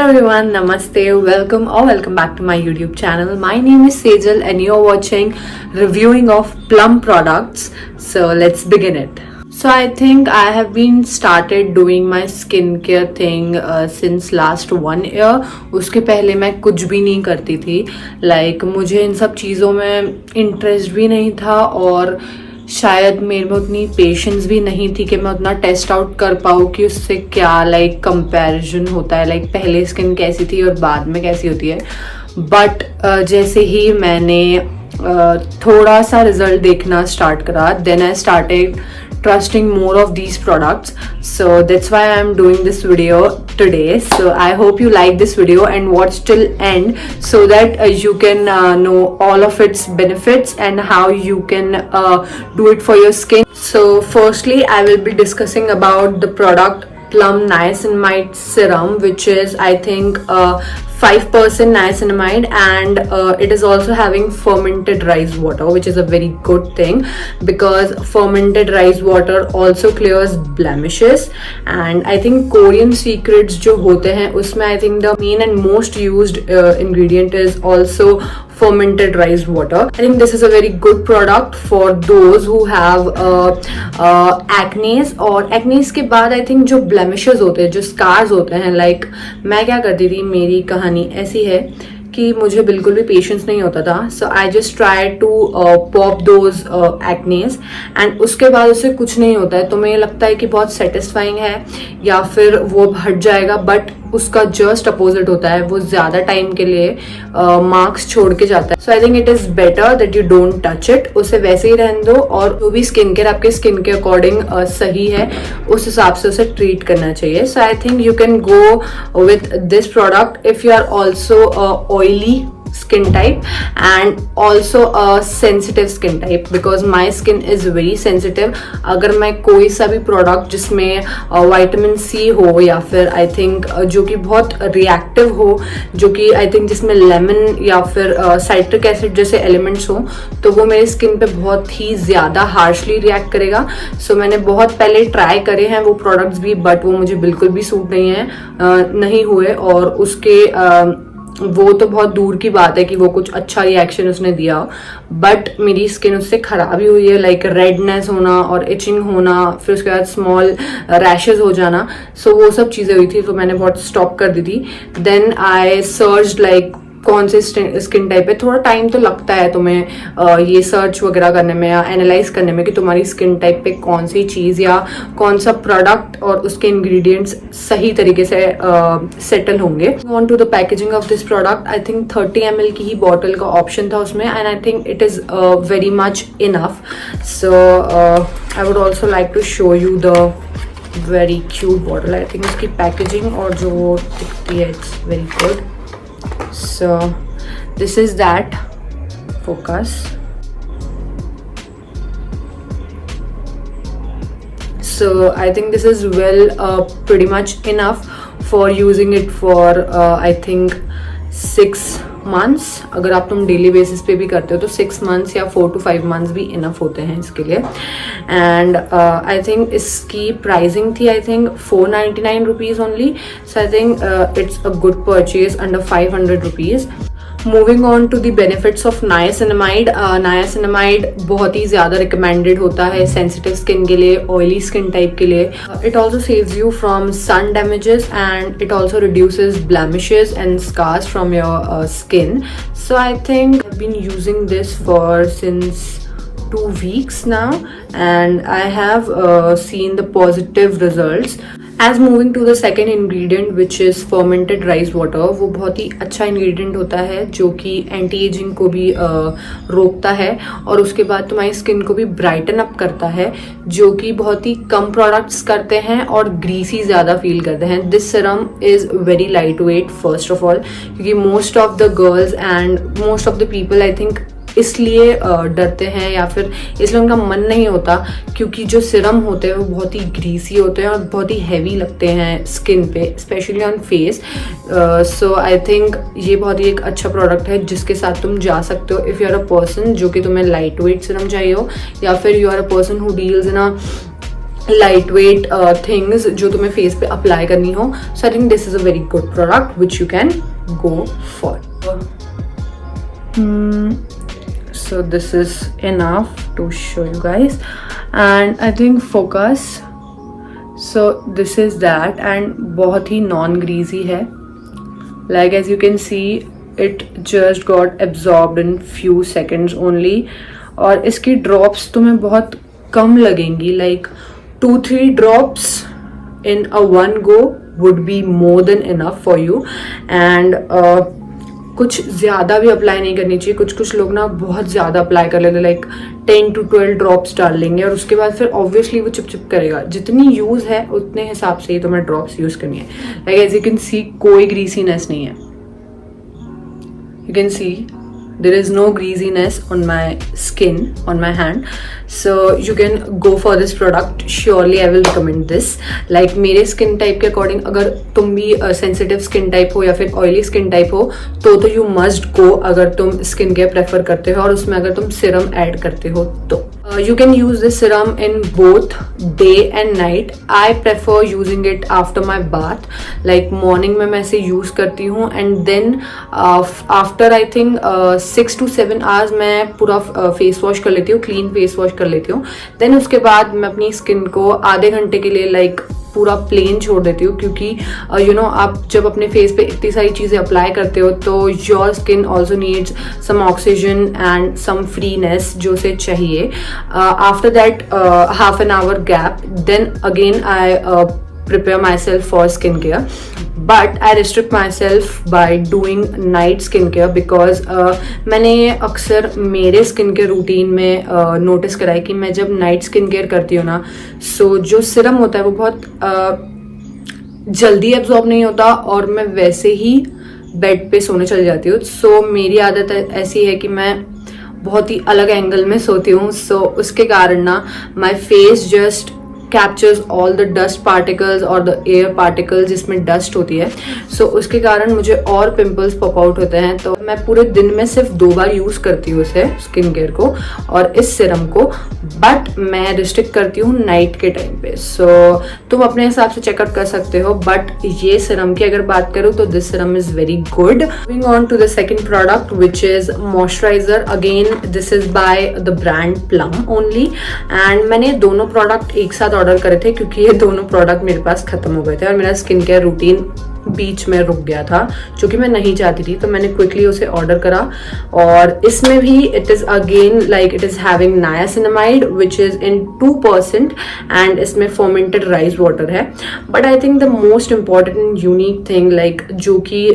everyone, namaste, welcome back to my YouTube channel. My name is Sejal and you're watching reviewing of Plum products. So let's begin it. So I think I have been started doing my skincare thing since last 1 year. उसके पहले मैं कुछ भी नहीं करती थी. मुझे इन सब चीज़ों में इंटरेस्ट भी नहीं था और शायद मेरे में उतनी पेशेंस भी नहीं थी कि मैं उतना टेस्ट आउट कर पाऊँ कि उससे क्या कंपैरिजन होता है, पहले स्किन कैसी थी और बाद में कैसी होती है. बट जैसे ही मैंने थोड़ा सा रिजल्ट देखना स्टार्ट करा, then I started trusting more of these products. So that's why I'm doing this video today. So I hope you like this video and watch till end so that you can know all of its benefits and how you can do it for your skin. So firstly I will be discussing about the product Plum Niacinamide Serum, which is I think 5% niacinamide, and it is also having fermented rice water, which is a very good thing because fermented rice water also clears blemishes. And I think Korean secrets जो होते हैं उसमें I think the main and most used ingredient is also fermented rice water. I think this is a very good product for those who have acne, और acne के बाद I think जो blemishes होते हैं, जो scars होते हैं, मैं क्या करती थी, मेरी कहानी ऐसी है कि मुझे बिल्कुल भी पेशेंस नहीं होता था. So I just try to pop those acnes and उसके बाद उससे कुछ नहीं होता है. तो मुझे लगता है कि बहुत सेटिस्फाइंग है या फिर वो हट जाएगा, बट उसका जस्ट अपोजिट होता है, वो ज़्यादा टाइम के लिए मार्क्स छोड़ के जाता है. So I think it is better that you don't touch it, उसे वैसे ही रहने दो और जो भी स्किन केयर आपके स्किन के अकॉर्डिंग सही है उस हिसाब से उसे ट्रीट करना चाहिए. So I think you can go with this product if you are also oily skin type and also a sensitive skin type because my skin is very sensitive. अगर मैं कोई सा भी प्रोडक्ट जिसमें विटामिन सी हो या फिर I think जो कि बहुत रिएक्टिव हो, जो कि आई थिंक जिसमें लेमन या फिर साइट्रिक एसिड जैसे एलिमेंट्स हो, तो वो मेरी स्किन पे बहुत ही ज़्यादा हार्शली रिएक्ट करेगा. सो मैंने बहुत पहले ट्राई करे हैं वो प्रोडक्ट्स भी, बट वो मुझे बिल्कुल भी सूट नहीं हुए और उसके वो तो बहुत दूर की बात है कि वो कुछ अच्छा रिएक्शन उसने दिया, बट मेरी स्किन उससे खराब ही हुई है. रेडनेस होना और इचिंग होना, फिर उसके बाद स्मॉल रैशेज हो जाना. सो वो सब चीज़ें हुई थी, तो मैंने बहुत स्टॉप कर दी थी. देन आई सर्च कौन से स्किन टाइप है. थोड़ा टाइम तो लगता है तुम्हें ये सर्च वगैरह करने में या एनालाइज करने में कि तुम्हारी स्किन टाइप पे कौन सी चीज़ या कौन सा प्रोडक्ट और उसके इंग्रेडिएंट्स सही तरीके से सेटल होंगे. On to the packaging of this product, I think 30 ml की ही बॉटल का ऑप्शन था उसमें and I think it is very much enough. So I would also like to show you the very cute bottle. I think उसकी packaging और जो वो दिखती है it's very good. So this is that. Focus. So I think this is pretty much enough for using it for I think 6 months. अगर आप तुम daily basis पे भी करते हो तो 6 months या 4 to 5 months भी इनफ होते हैं इसके लिए. एंड आई थिंक इसकी प्राइसिंग थी I think 499 rupees only. So I think it's a good purchase under 500 rupees. Moving on to the benefits of niacinamide. Niacinamide बहुत ही ज़्यादा रिकमेंडेड होता है सेंसिटिव स्किन के लिए, ऑयली स्किन टाइप के लिए. It also saves you from sun damages and it also reduces blemishes and scars from your skin. So I think I been using this for since 2 weeks now and I have seen the positive results. As moving to the second ingredient which is fermented rice water, वो बहुत ही अच्छा ingredient होता है जो कि anti ageing को भी रोकता है और उसके बाद तुम्हारी स्किन को भी ब्राइटन अप करता है, जो कि बहुत ही कम प्रोडक्ट्स करते हैं और ग्रीसी ज़्यादा फील करते हैं. This serum is very light weight first of all, क्योंकि most of the girls and most of the people I think इसलिए डरते हैं या फिर इसलिए उनका मन नहीं होता क्योंकि जो सिरम होते हैं वो बहुत ही ग्रीसी होते हैं और बहुत ही हैवी लगते हैं स्किन पे, specially on face. So I think ये बहुत ही एक अच्छा प्रोडक्ट है जिसके साथ तुम जा सकते हो if you are a person जो कि तुम्हें लाइट वेट सिरम चाहिए हो, या फिर you are a person who deals in a light weight things जो तुम्हें फेस पे अप्लाई करनी हो. So I think this is a very good product which you can go for. So this is enough to show you guys, and I think focus. So this is that, and बहुत ही non greasy है. Like as you can see, it just got absorbed in few seconds only. और इसकी drops तुम्हें बहुत कम लगेंगी. Like 2-3 drops in a one go would be more than enough for you. And कुछ ज़्यादा भी अप्लाई नहीं करनी चाहिए. कुछ लोग ना बहुत ज़्यादा अप्लाई कर लेते, लाइक 10 to 12 ड्रॉप्स डाल लेंगे और उसके बाद फिर ऑब्वियसली वो चिप करेगा. जितनी यूज़ है उतने हिसाब से ही तुम्हें ड्रॉप्स यूज़ करनी है. Like as you can see कोई ग्रीसीनेस नहीं है. You can see there is no greasiness on my skin, on my hand, so you can go for this product. Surely I will recommend this. Like मेरे skin type के according, अगर तुम भी sensitive skin type हो या फिर oily skin type हो तो you must go अगर तुम skin care prefer करते हो और उसमें अगर तुम serum add करते हो तो. You can use this serum in both day and night. I prefer using it after my bath. Like morning में मैं इसे use करती हूँ and then after I think 6 to 7 hours मैं पूरा face wash कर लेती हूँ, clean face wash कर लेती हूँ. Then उसके बाद मैं अपनी skin को आधे घंटे के लिए like पूरा प्लेन छोड़ देती हूँ, क्योंकि यू नो आप जब अपने फेस पे इतनी सारी चीज़ें अप्लाई करते हो तो your skin also needs some oxygen and some freeness जो उसे चाहिए. After that half an hour gap then again I prepare myself for skincare, but I restrict myself by doing night skincare because मैंने अक्सर मेरे skincare routine में notice करा है कि मैं जब night skincare करती हूँ ना, so जो serum होता है वो बहुत जल्दी absorb नहीं होता और मैं वैसे ही बेड पे सोने चली जाती हूँ. so मेरी आदत ऐसी है कि मैं बहुत ही अलग एंगल में सोती हूँ. so उसके कारण ना my face just captures all the dust particles और the air particles जिसमें dust होती है. so उसके कारण मुझे और pimples pop out होते हैं. तो मैं पूरे दिन में सिर्फ 2 बार यूज़ करती हूँ उसे, स्किन केयर को और इस सिरम को, बट मैं रिस्ट्रिक्ट करती हूँ नाइट के टाइम पे. so तुम अपने हिसाब से चेकआउट कर सकते हो, बट ये सिरम की अगर बात करूँ तो this serum is very good. Moving on to the second product which is moisturiser. Again this is by the brand Plum only, and मैंने दोनों प्रोडक्ट एक साथ ऑर्डर करे थे क्योंकि ये दोनों प्रोडक्ट मेरे पास खत्म हो गए थे और मेरा स्किन केयर रूटीन बीच में रुक गया था, जो कि मैं नहीं चाहती थी. तो मैंने क्विकली उसे ऑर्डर करा और इसमें भी it is again like it is having niacinamide which is in 2% and इसमें फर्मेंटेड राइस वाटर है. But I think the most important unique thing like जो कि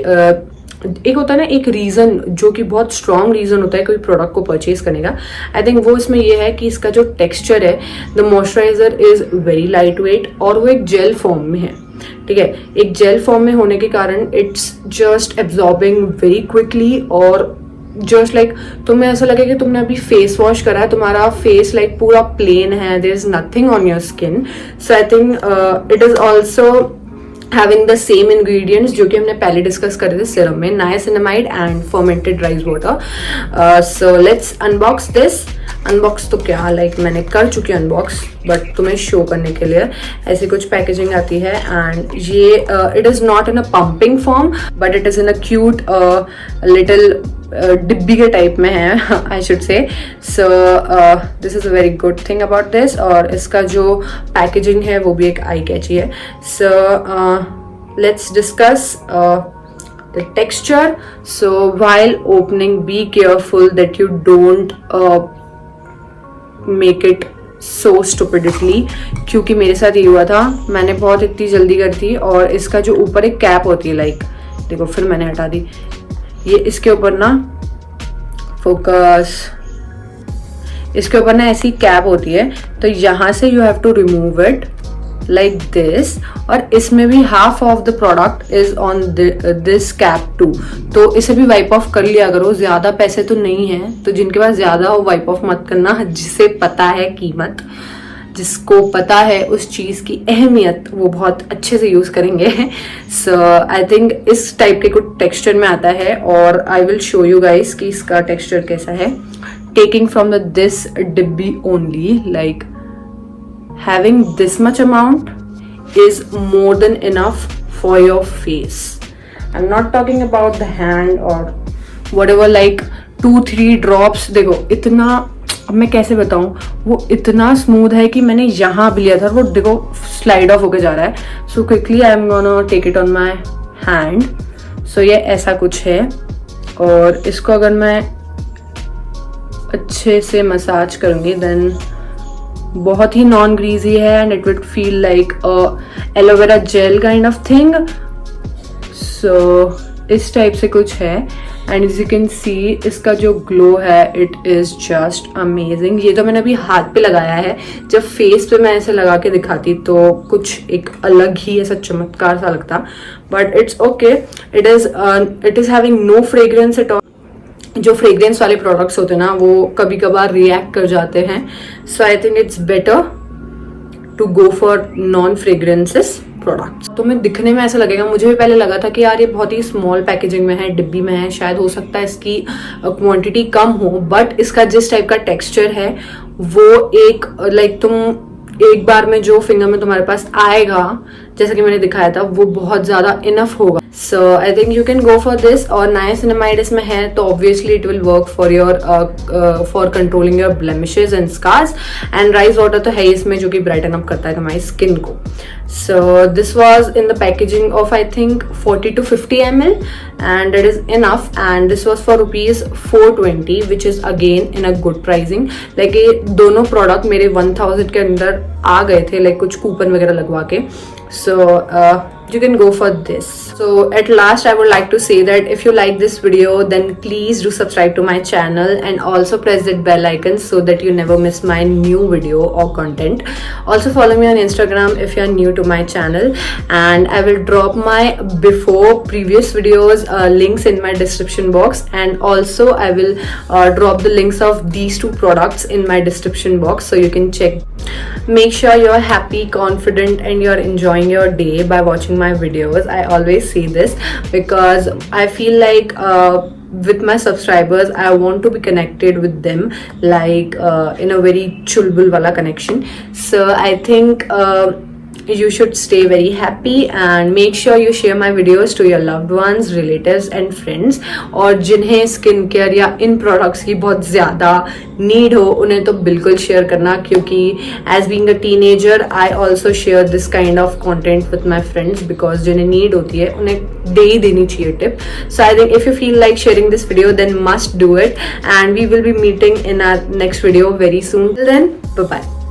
एक होता है ना एक रीज़न जो कि बहुत स्ट्रॉन्ग रीज़न होता है कोई प्रोडक्ट को परचेज करने का, आई थिंक वो इसमें ये है कि इसका जो टेक्सचर है, the moisturiser is very light wait और वो एक जेल फॉर्म में है. ठीक है, एक जेल फॉर्म में होने के कारण it's just absorbing very quickly और जस्ट लाइक तुम्हें ऐसा लगे कि तुमने अभी फेस वॉश करा है, तुम्हारा फेस लाइक पूरा प्लेन है, there is nothing on your skin. So I think it is also having the same ingredients जो कि हमने पहले डिस्कस करे थे सिरम में, niacinamide and fermented rice water. So let's unbox this. Unbox तो क्या लाइक मैंने कर चुकी हूँ अनबॉक्स, बट तुम्हें शो करने के लिए ऐसी कुछ पैकेजिंग आती है. एंड ये it is not in a pumping form but it is in a cute little डिब्बी के टाइप में है I should say. So this is a very good thing about this. और इसका जो पैकेजिंग है वो भी एक आई कैची है. So let's discuss the texture. So while opening be careful that you don't make it so stupidly, क्योंकि मेरे साथ ये हुआ था, मैंने बहुत इतनी जल्दी कर दी और इसका जो ऊपर एक कैप होती है लाइक देखो फिर मैंने हटा दी, ये इसके ऊपर ना फोकस, इसके ऊपर ना ऐसी कैप होती है तो यहाँ से you have to remove it like this. और इसमें भी half of the product is on this cap too. तो इसे भी वाइप ऑफ कर लिया करो, ज्यादा पैसे तो नहीं है तो जिनके पास ज्यादा हो वाइप ऑफ मत करना. जिसे पता है कीमत, जिसको पता है उस चीज की अहमियत, वो बहुत अच्छे से यूज करेंगे. सो आई थिंक इस टाइप के कुछ टेक्सचर में आता है और I will show you guys कि इसका टेक्सचर कैसा है. टेकिंग फ्रॉम द दिस डिब्बी only, like having this much amount is more than enough for your face. I'm not talking about the hand or whatever, like 2-3 drops. देखो इतना, अब मैं कैसे बताऊं, वो इतना स्मूथ है कि मैंने यहाँ भी लिया था, वो देखो स्लाइड ऑफ होके जा रहा है. So quickly I am gonna take it on my hand. So ये ऐसा कुछ है, और इसको अगर मैं अच्छे से मसाज करूँगी देन बहुत ही नॉन ग्रीजी है and it will feel like aloe vera gel kind of thing. So इस टाइप से कुछ है and as you can see इसका जो ग्लो है इट इज जस्ट अमेजिंग. ये तो मैंने अभी हाथ पे लगाया है, जब फेस पे मैं ऐसे लगा के दिखाती तो कुछ एक अलग ही ऐसा चमत्कार सा लगता, but it's okay. It is having no fragrance at all. जो फ्रेग्रेंस वाले प्रोडक्ट्स होते हैं ना वो कभी कभार रिएक्ट कर जाते हैं. So I think it's better to go for non fragrances products. तो मैं दिखने में ऐसा लगेगा, मुझे भी पहले लगा था कि यार ये बहुत ही स्मॉल पैकेजिंग में है, डिब्बी में है, शायद हो सकता है इसकी क्वांटिटी कम हो, बट इसका जिस टाइप का टेक्सचर है वो एक लाइक तुम एक बार में जो फिंगर में तुम्हारे पास आएगा जैसा कि मैंने दिखाया था वो बहुत ज्यादा इनफ होगा. So I think you can go for this. और नाइसिनामाइड इसमें है तो obviously it will work for your for controlling your blemishes and scars. And rice water तो है इसमें जो कि ब्राइटन अप करता है तुम्हारी स्किन को. So this was in the packaging of I think 40 to 50 ml and it is enough, and this was for ₹420 which is again in a good pricing. like ये दोनों प्रोडक्ट मेरे 1000 के अंदर आ गए थे, like कुछ कूपन वगैरह लगवा के. So you can go for this. So at last I would like to say that if you like this video then please do subscribe to my channel and also press that bell icon so that you never miss my new video or content. Also follow me on Instagram if you are new to my channel, and I will drop my before previous videos links in my description box, and also I will drop the links of these two products in my description box so you can check. Make sure you're happy, confident and you're enjoying your day by watching my videos. I always say this because I feel like with my subscribers I want to be connected with them like in a very chulbul wala connection. So I think you should stay very happy and make sure you share my videos to your loved ones, relatives and friends. और जिन्हें skin care या इन products की बहुत ज़्यादा need हो उन्हें तो बिल्कुल शेयर करना, क्योंकि as being a teenager I also share this kind of content with my friends because जिन्हें नीड होती है उन्हें दे ही देनी चाहिए tip. So I think if you feel like sharing this video then must do it, and we will be meeting in our next video very soon. Till then bye bye.